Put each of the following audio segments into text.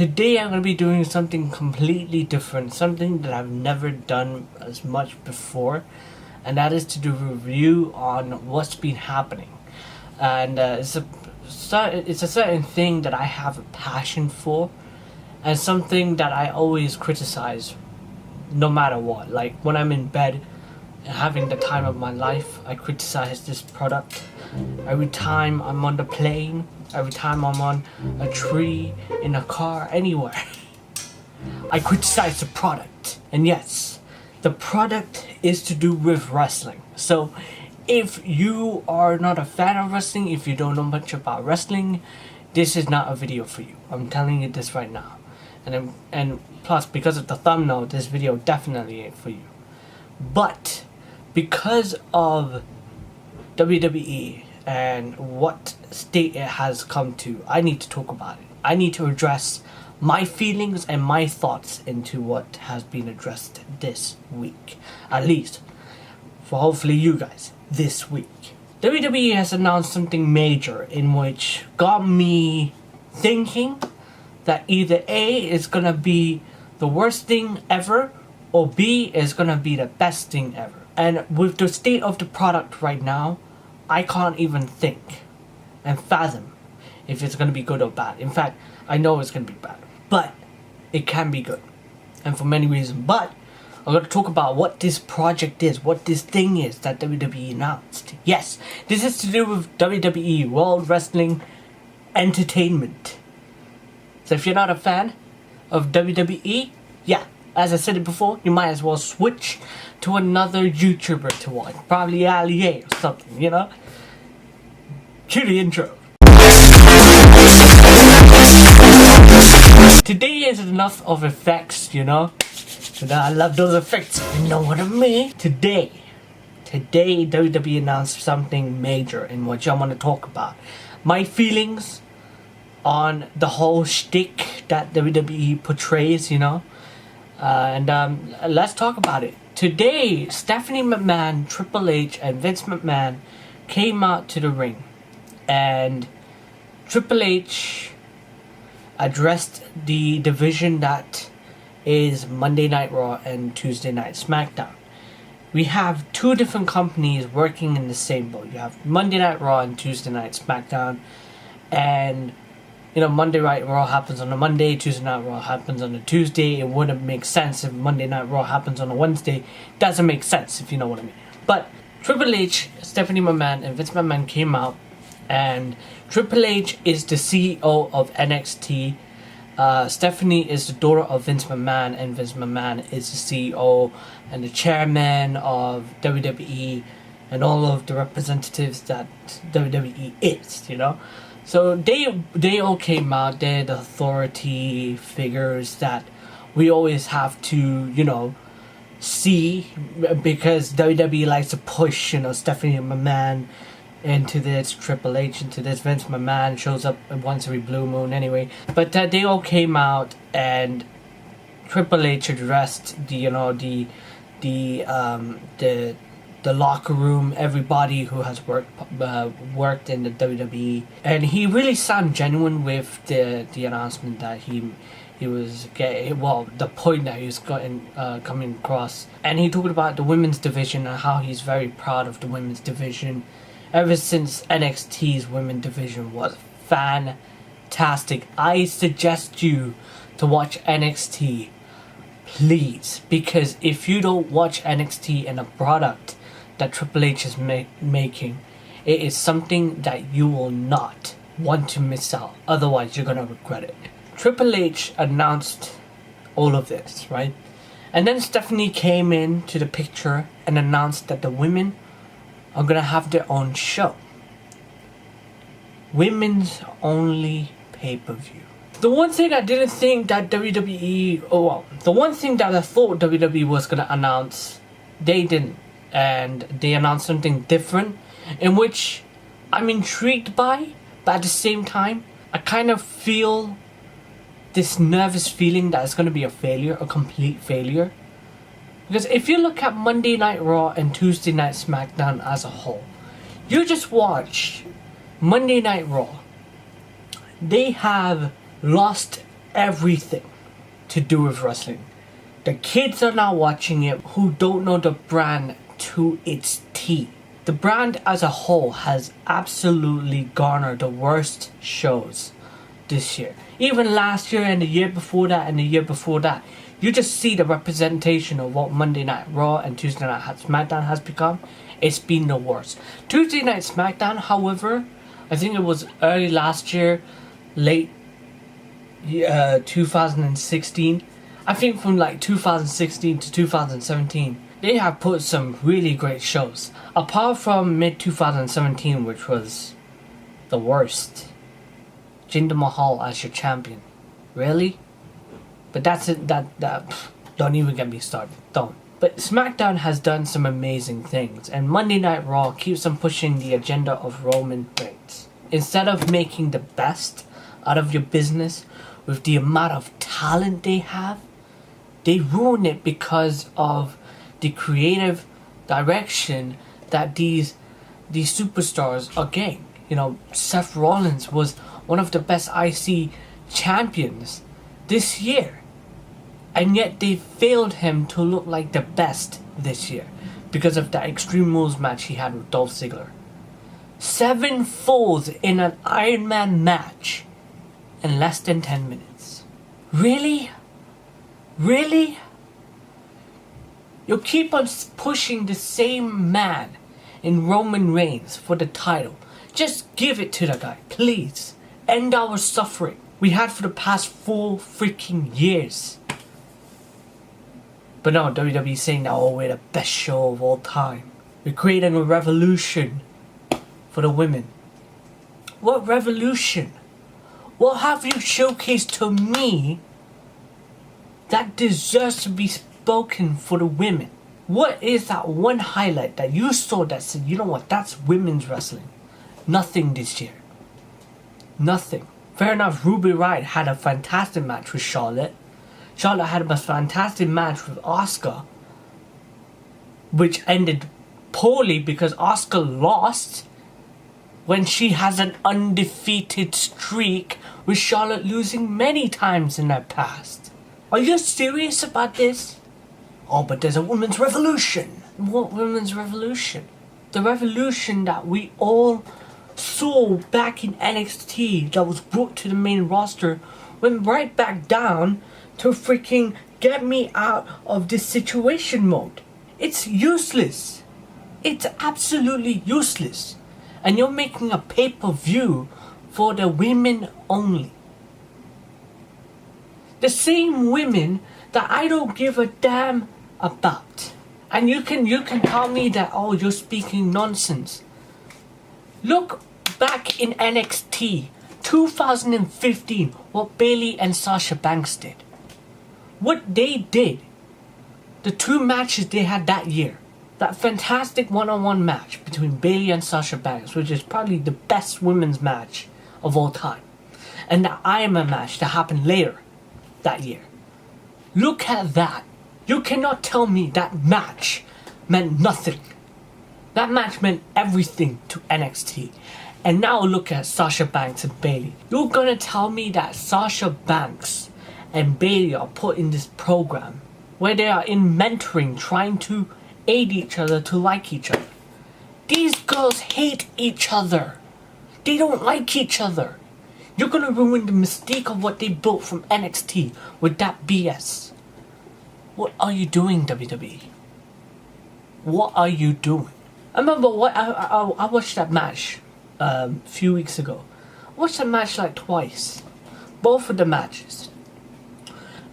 today I'm going to be doing something completely different, something that I've never done as much before, and that is to do a review on what's been happening. And it's a certain thing that I have a passion for, and something that I always criticize no matter what. Like when I'm in bed having the time of my life, I criticize this product. Every time I'm on the plane, every time I'm on a tree, in a car, anywhere, I criticize the product. And yes, the product is to do with wrestling. So if you are not a fan of wrestling, if you don't know much about wrestling, this is not a video for you. I'm telling you this right now. And plus, because of the thumbnail, this video definitely ain't for you. But because of WWE and what state it has come to, I need to talk about it. I need to address my feelings and my thoughts into what has been addressed this week. At least, for hopefully you guys, this week. WWE has announced something major in which got me thinking that either A is gonna be the worst thing ever, or B is gonna be the best thing ever. And with the state of the product right now, I can't even think and fathom if it's gonna be good or bad. In fact, I know it's gonna be bad, but it can be good, and for many reasons. But I'm gonna talk about what this project is, what this thing is that WWE announced. Yes, this is to do with WWE, World Wrestling Entertainment. So if you're not a fan of WWE, yeah, as I said it before, you might as well switch to another YouTuber to watch. Probably Ali A or something, you know? Cue the intro. Today is enough of effects, you know? I love those effects, you know what I mean? Today WWE announced something major in which I want to talk about. My feelings on the whole shtick that WWE portrays, you know? And let's talk about it. Today, Stephanie McMahon, Triple H, and Vince McMahon came out to the ring. And Triple H addressed the division that is Monday Night Raw and Tuesday Night SmackDown. We have two different companies working in the same boat. You have Monday Night Raw and Tuesday Night SmackDown. And you know, Monday Night Raw happens on a Monday, Tuesday Night Raw happens on a Tuesday. It wouldn't make sense if Monday Night Raw happens on a Wednesday. Doesn't make sense, if you know what I mean. But Triple H, Stephanie McMahon, and Vince McMahon came out, and Triple H is the CEO of NXT. Stephanie is the daughter of Vince McMahon, and Vince McMahon is the CEO and the chairman of WWE and all of the representatives that WWE is, you know? So they all came out. They're the authority figures that we always have to, you know, see, because WWE likes to push, you know, Stephanie McMahon into this, Triple H into this, Vince McMahon shows up once every blue moon anyway. But they all came out, and Triple H addressed the, you know, the locker room, everybody who has worked in the WWE, and he really sounded genuine with the announcement that he was getting, well, the point that he was coming across. And he talked about the women's division and how he's very proud of the women's division ever since NXT's women's division was fantastic. I suggest you to watch NXT, please, because if you don't watch NXT and a product that Triple H is making, it is something that you will not want to miss out. Otherwise, you're gonna regret it. Triple H announced all of this, right? And then Stephanie came into the picture and announced that the women are gonna have their own show. Women's only pay-per-view. The one thing I didn't think that WWE, the one thing that I thought WWE was gonna announce, they didn't. And they announced something different, in which I'm intrigued by, but at the same time, I kind of feel this nervous feeling that it's going to be a failure, a complete failure. Because if you look at Monday Night Raw and Tuesday Night SmackDown as a whole, you just watch Monday Night Raw. They have lost everything to do with wrestling. The kids are now watching it who don't know the brand to its T. The brand as a whole has absolutely garnered the worst shows this year. Even last year and the year before that and the year before that. You just see the representation of what Monday Night Raw and Tuesday Night SmackDown has become. It's been the worst. Tuesday Night SmackDown, however, I think it was early last year, late 2016. I think from like 2016 to 2017, they have put some really great shows. Apart from mid 2017, which was the worst. Jinder Mahal as your champion. Really? But that's it. Don't even get me started. Don't. But SmackDown has done some amazing things, and Monday Night Raw keeps on pushing the agenda of Roman Reigns. Instead of making the best out of your business with the amount of talent they have, they ruin it because of the creative direction that these superstars are getting. You know, Seth Rollins was one of the best IC champions this year, and yet they failed him to look like the best this year because of that Extreme Rules match he had with Dolph Ziggler. 7 falls in an Iron Man match in less than 10 minutes. Really? Really? You keep on pushing the same man in Roman Reigns for the title. Just give it to the guy, please. End our suffering we had for the past 4 freaking years. But no, WWE saying that, oh, we're the best show of all time. We're creating a revolution for the women. What revolution? What have you showcased to me that deserves to be spoken for the women? What is that one highlight that you saw that said, you know what, that's women's wrestling? Nothing this year. Nothing. Fair enough, Ruby Riott had a fantastic match with Charlotte. Charlotte had a fantastic match with Asuka, which ended poorly because Asuka lost when she has an undefeated streak, with Charlotte losing many times in her past. Are you serious about this? Oh, but there's a women's revolution. What women's revolution? The revolution that we all saw back in NXT that was brought to the main roster went right back down to freaking get me out of this situation mode. It's useless. It's absolutely useless. And you're making a pay-per-view for the women only. The same women that I don't give a damn about. And you can tell me that, oh, you're speaking nonsense. Look back in NXT 2015, what Bayley and Sasha Banks did. What they did. The 2 matches they had that year. That fantastic one-on-one match between Bayley and Sasha Banks, which is probably the best women's match of all time. And the Iron Man match that happened later that year. Look at that. You cannot tell me that match meant nothing. That match meant everything to NXT. And now look at Sasha Banks and Bayley. You're gonna tell me that Sasha Banks and Bayley are put in this program where they are in mentoring, trying to aid each other to like each other. These girls hate each other. They don't like each other. You're gonna ruin the mystique of what they built from NXT with that BS. What are you doing, WWE? What are you doing? I remember what I watched that match a few weeks ago. I watched that match like twice. Both of the matches.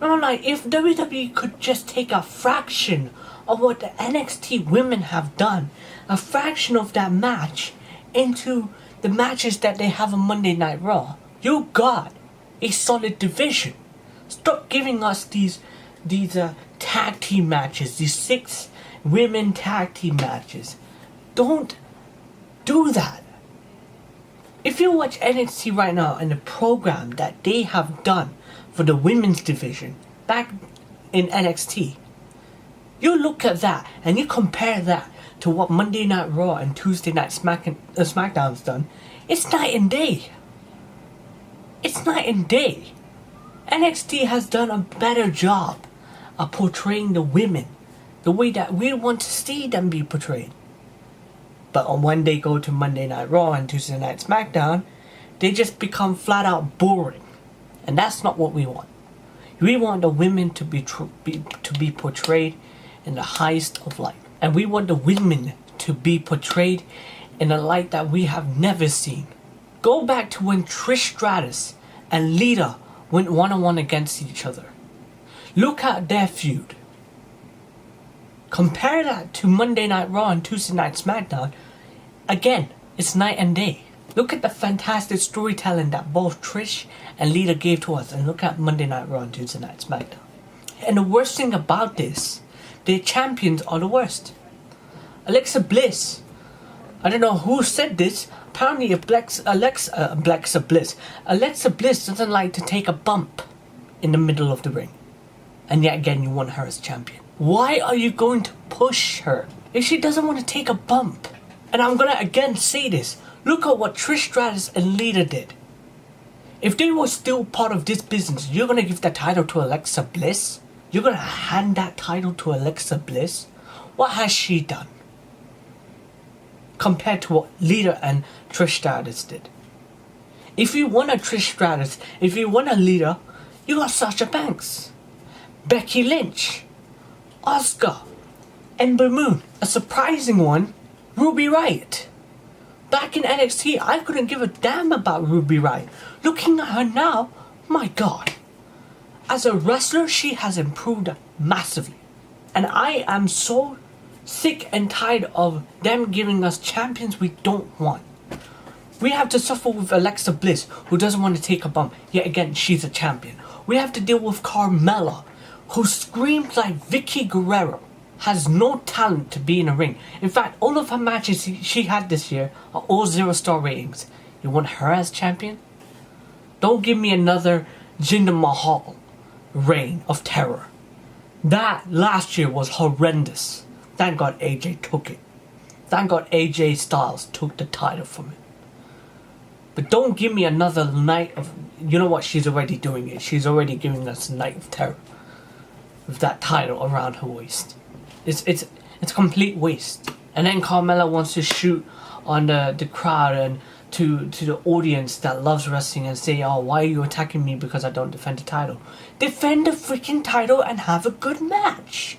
And I'm like, if WWE could just take a fraction of what the NXT women have done, a fraction of that match, into the matches that they have on Monday Night Raw, you got a solid division. Stop giving us these tag team matches, these 6 women tag team matches. Don't do that. If you watch NXT right now and the program that they have done for the women's division back in NXT, you look at that and you compare that to what Monday Night Raw and Tuesday Night SmackDown's done, it's night and day. It's night and day. NXT has done a better job of portraying the women the way that we want to see them be portrayed. But on when they go to Monday Night Raw and Tuesday Night SmackDown, they just become flat out boring. And that's not what we want. We want the women to be portrayed in the highest of light. And we want the women to be portrayed in a light that we have never seen. Go back to when Trish Stratus and Lita went one-on-one against each other. Look at their feud. Compare that to Monday Night Raw and Tuesday Night SmackDown. Again, it's night and day. Look at the fantastic storytelling that both Trish and Lita gave to us, and look at Monday Night Raw and Tuesday Night SmackDown. And the worst thing about this, their champions are the worst. Alexa Bliss, I don't know who said this. Apparently, Alexa Bliss doesn't like to take a bump in the middle of the ring, and yet again you want her as champion. Why are you going to push her if she doesn't want to take a bump? And I'm gonna again say this. Look at what Trish Stratus and Lita did. If they were still part of this business, you're gonna give that title to Alexa Bliss? You're gonna hand that title to Alexa Bliss? What has she done compared to what Lita and Trish Stratus did? If you want a Trish Stratus, if you want a Lita, you got Sasha Banks, Becky Lynch, Asuka, Ember Moon, a surprising one, Ruby Riott. Back in NXT, I couldn't give a damn about Ruby Riott. Looking at her now, my god. As a wrestler, she has improved massively. And I am so sick and tired of them giving us champions we don't want. We have to suffer with Alexa Bliss, who doesn't want to take a bump. Yet again, she's a champion. We have to deal with Carmella, who screams like Vicky Guerrero, has no talent to be in a ring. In fact, all of her matches she had this year are all 0-star ratings. You want her as champion? Don't give me another Jinder Mahal reign of terror. That last year was horrendous. Thank God AJ took it. Thank God AJ Styles took the title from him. But don't give me another night of... You know what? She's already doing it. She's already giving us a night of terror with that title around her waist. It's a complete waste. And then Carmella wants to shoot on the crowd and to the audience that loves wrestling and say, oh, why are you attacking me because I don't defend the title? Defend the freaking title and have a good match.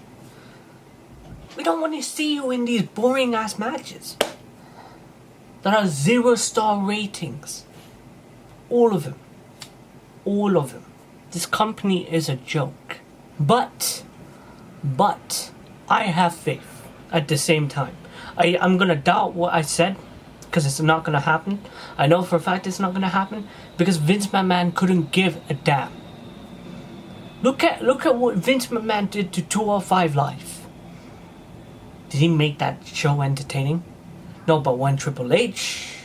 We don't want to see you in these boring ass matches that are 0-star ratings. All of them. All of them. This company is a joke. But I have faith at the same time. I'm going to doubt what I said because it's not going to happen. I know for a fact it's not going to happen because Vince McMahon couldn't give a damn. Look at what Vince McMahon did to 205 Live. Did he make that show entertaining? No, but when Triple H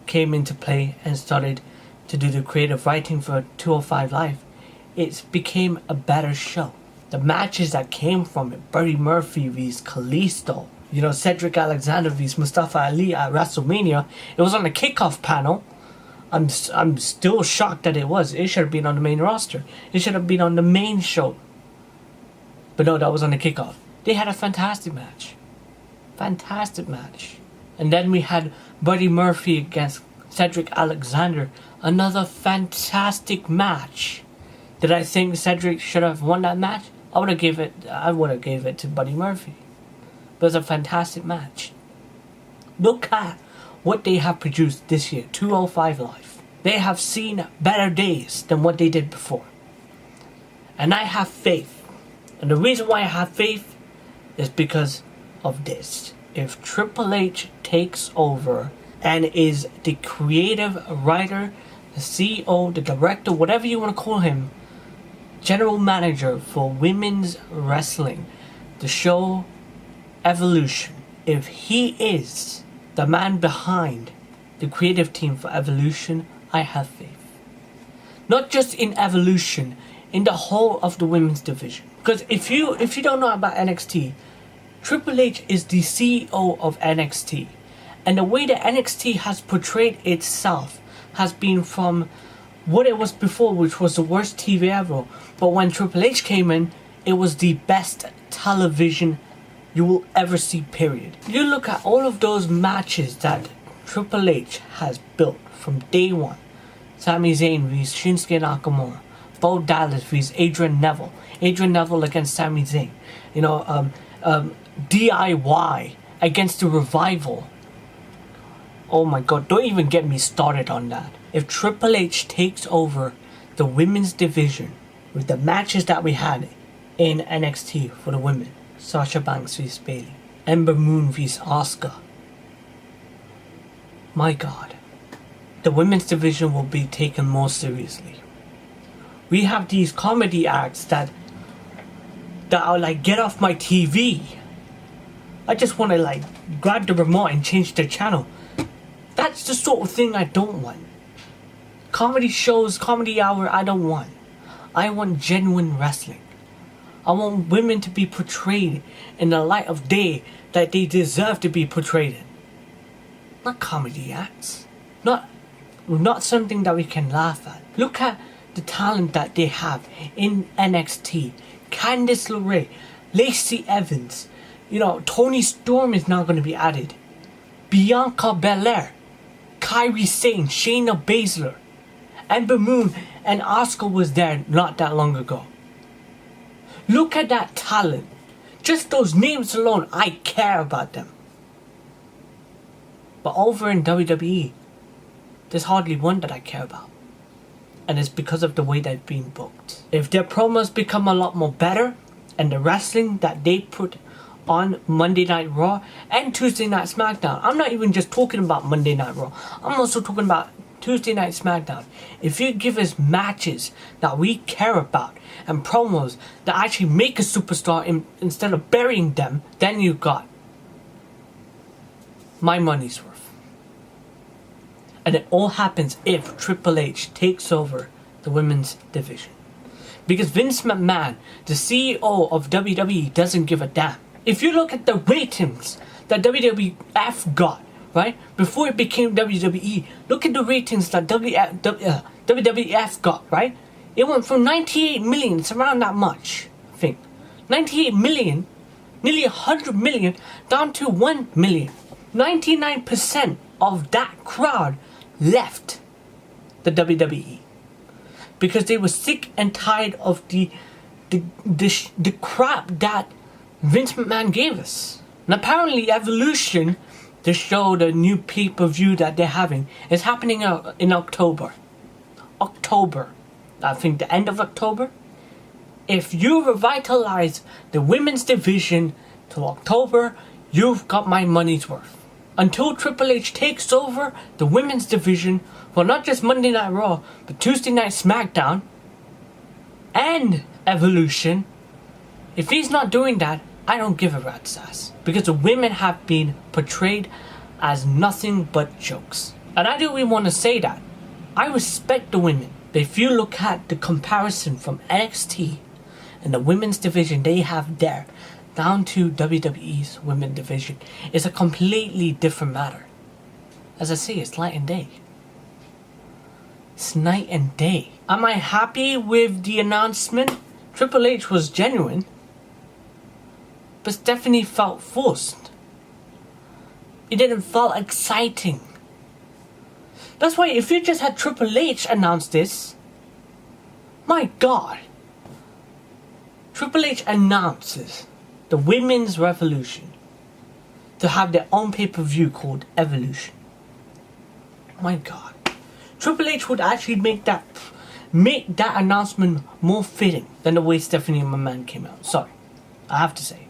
came into play and started to do the creative writing for 205 Live, it became a better show. The matches that came from it, Buddy Murphy vs Kalisto, Cedric Alexander vs Mustafa Ali at WrestleMania, it was on the kickoff panel. I'm still shocked that it was. It should have been on the main roster. It should have been on the main show. But no, that was on the kickoff. They had a fantastic match. Fantastic match. And then we had Buddy Murphy against Cedric Alexander. Another fantastic match. Did I think Cedric should have won that match? I would have gave it to Buddy Murphy. But it was a fantastic match. Look at what they have produced this year, 205 Live. They have seen better days than what they did before. And I have faith. And the reason why I have faith is because of this. If Triple H takes over and is the creative writer, the CEO, the director, whatever you want to call him, general manager for women's wrestling, the show Evolution, if he is the man behind the creative team for Evolution, I have faith. Not just in Evolution, in the whole of the women's division. Because if you don't know about NXT, Triple H is the CEO of NXT. And the way that NXT has portrayed itself has been from what it was before, which was the worst TV ever. But when Triple H came in, it was the best television you will ever see, period. You look at all of those matches that Triple H has built from day one. Sami Zayn vs Shinsuke Nakamura. Bo Dallas vs Adrian Neville. Adrian Neville against Sami Zayn. DIY against the Revival. Oh my god, don't even get me started on that. If Triple H takes over the women's division with the matches that we had in NXT for the women, Sasha Banks vs Bayley, Ember Moon vs Asuka, my god, the women's division will be taken more seriously. We have these comedy acts that are like, get off my TV. I just want to like grab the remote and change the channel. That's the sort of thing I don't want. Comedy shows, comedy hour, I don't want. I want genuine wrestling. I want women to be portrayed in the light of day that they deserve to be portrayed in. Not comedy acts. Not something that we can laugh at. Look at the talent that they have in NXT. Candice LeRae, Lacey Evans, Toni Storm is now going to be added. Bianca Belair, Kairi Sane, Shayna Baszler, Ember Moon and Asuka was there not that long ago. Look at that talent. Just those names alone, I care about them. But over in WWE, there's hardly one that I care about. And it's because of the way they've been booked. If their promos become a lot more better, and the wrestling that they put on Monday Night Raw and Tuesday Night SmackDown, I'm not even just talking about Monday Night Raw, I'm also talking about Tuesday Night SmackDown. If you give us matches that we care about and promos that actually make a superstar instead of burying them, then you got my money's worth. And it all happens if Triple H takes over the women's division. Because Vince McMahon, the CEO of WWE, doesn't give a damn. If you look at the ratings that WWF got, right, before it became WWE, look at the ratings that WWF got, right? It went from 98 million, it's around that much, I think. 98 million, nearly 100 million, down to 1 million. 99% of that crowd left the WWE because they were sick and tired of the crap that Vince McMahon gave us. And apparently Evolution, the show, the new pay-per-view that they're having, is happening in October. I think the end of October. If you revitalize the women's division till October, you've got my money's worth. Until Triple H takes over the women's division for not just Monday Night Raw, but Tuesday Night SmackDown and Evolution, if he's not doing that, I don't give a rat's ass. Because the women have been portrayed as nothing but jokes. And I do really want to say that. I respect the women. But if you look at the comparison from NXT and the women's division they have there, down to WWE's women's division, it's a completely different matter. As I say, it's night and day. It's night and day. Am I happy with the announcement? Triple H was genuine, but Stephanie felt forced. It didn't feel exciting. That's why if you just had Triple H announce this, my god. Triple H announces the Women's Revolution to have their own pay-per-view called Evolution. My god. Triple H would actually make that announcement more fitting than the way Stephanie McMahon came out. Sorry, I have to say.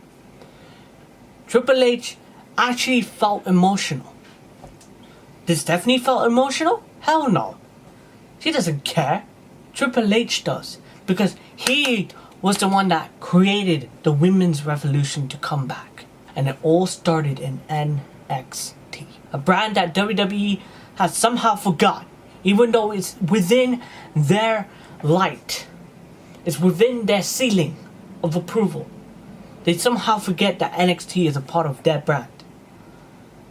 Triple H actually felt emotional. Did Stephanie feel emotional? Hell no. She doesn't care. Triple H does. Because he was the one that created the Women's Revolution to come back. And it all started in NXT. A brand that WWE has somehow forgot. Even though it's within their light. It's within their ceiling of approval. They somehow forget that NXT is a part of their brand.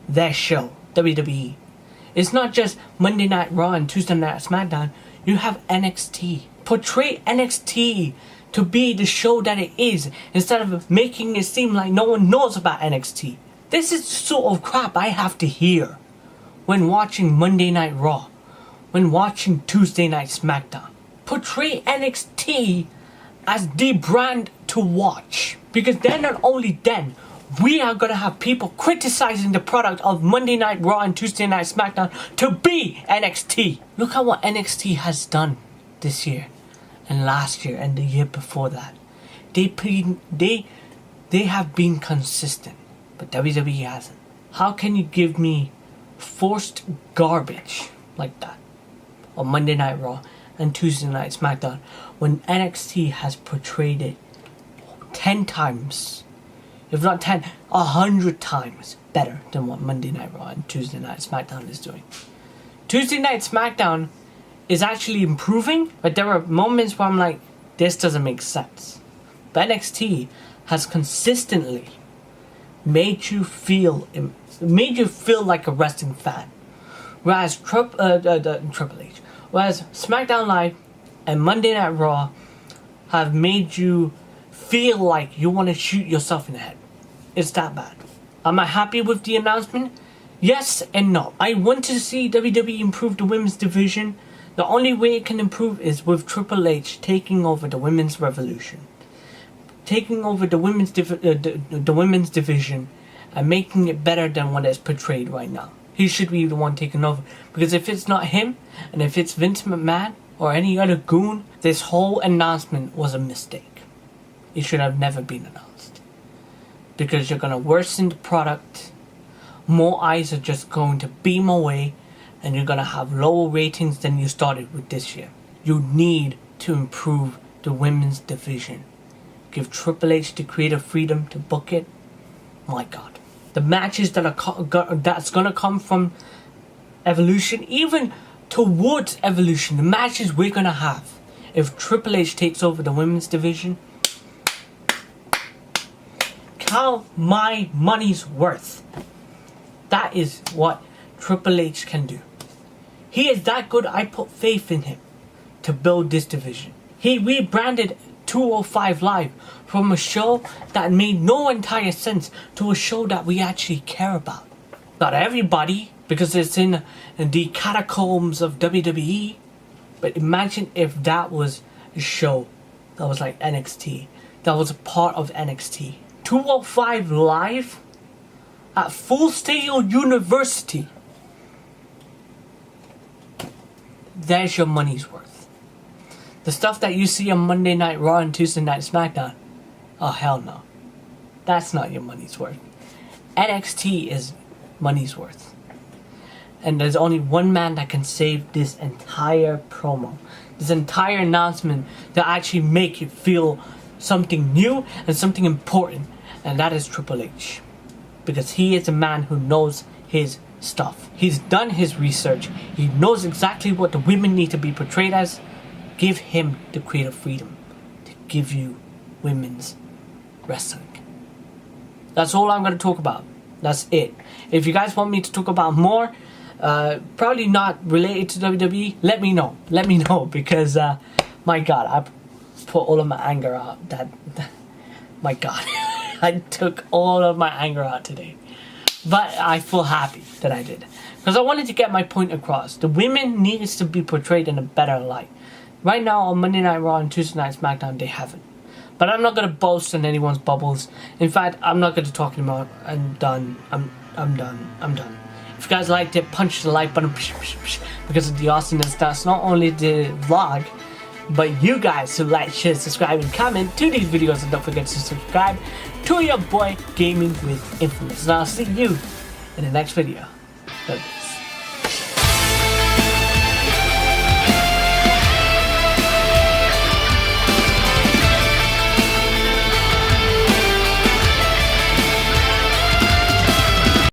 Their show, WWE. It's not just Monday Night Raw and Tuesday Night SmackDown. You have NXT. Portray NXT to be the show that it is, instead of making it seem like no one knows about NXT. This is the sort of crap I have to hear when watching Monday Night Raw, when watching Tuesday Night SmackDown. Portray NXT as the brand to watch. Because then, not only then, we are going to have people criticizing the product of Monday Night Raw and Tuesday Night SmackDown to be NXT. Look at what NXT has done this year and last year and the year before that. They have been consistent, but WWE hasn't. How can you give me forced garbage like that on Monday Night Raw and Tuesday Night SmackDown when NXT has portrayed it 10 times, if not 10, 100 times better than what Monday Night Raw and Tuesday Night SmackDown is doing? Tuesday Night SmackDown is actually improving, but there are moments where I'm like, this doesn't make sense. But NXT has consistently made you feel like a wrestling fan, whereas Triple H, whereas SmackDown Live and Monday Night Raw have made you feel like you want to shoot yourself in the head. It's that bad. Am I happy with the announcement? Yes and no. I want to see WWE improve the women's division. The only way it can improve is with Triple H taking over the women's revolution, taking over the women's division and making it better than what is portrayed right now. He should be the one taking over, because if it's not him, and if it's Vince McMahon or any other goon, this whole announcement was a mistake. It should have never been announced, because you're gonna worsen the product. More eyes are just going to beam away, and you're gonna have lower ratings than you started with this year. You need to improve the women's division. Give Triple H the creative freedom to book it. My God, the matches that's gonna come from Evolution, even towards Evolution, the matches we're gonna have if Triple H takes over the women's division, count my money's worth. That is what Triple H can do. He is that good. I put faith in him to build this division. He rebranded 205 Live from a show that made no entire sense to a show that we actually care about. Not everybody, because it's in the catacombs of WWE. But imagine if that was a show that was like NXT, that was a part of NXT. 205 Live at Full Sail University. There's your money's worth. The stuff that you see on Monday Night Raw and Tuesday Night SmackDown, oh hell no. That's not your money's worth. NXT is money's worth. And there's only one man that can save this entire promo, this entire announcement, to actually make you feel something new and something important, and that is Triple H. Because he is a man who knows his stuff. He's done his research. He knows exactly what the women need to be portrayed as. Give him the creative freedom to give you women's wrestling. That's all I'm going to talk about. That's it. If you guys want me to talk about more, probably not related to WWE, let me know. Let me know, because my God, I put all of my anger out. My God, I took all of my anger out today. But I feel happy that I did, because I wanted to get my point across. The women needs to be portrayed in a better light. Right now on Monday Night Raw and Tuesday Night SmackDown, they haven't. But I'm not going to boast in anyone's bubbles. In fact, I'm not going to talk anymore. I'm done. I'm done. If you guys liked it, punch the like button, because of the awesomeness. That's not only the vlog, but you guys who like, share, subscribe, and comment to these videos. And don't forget to subscribe to your boy Gaming with Infamous. And I'll see you in the next video. Bye.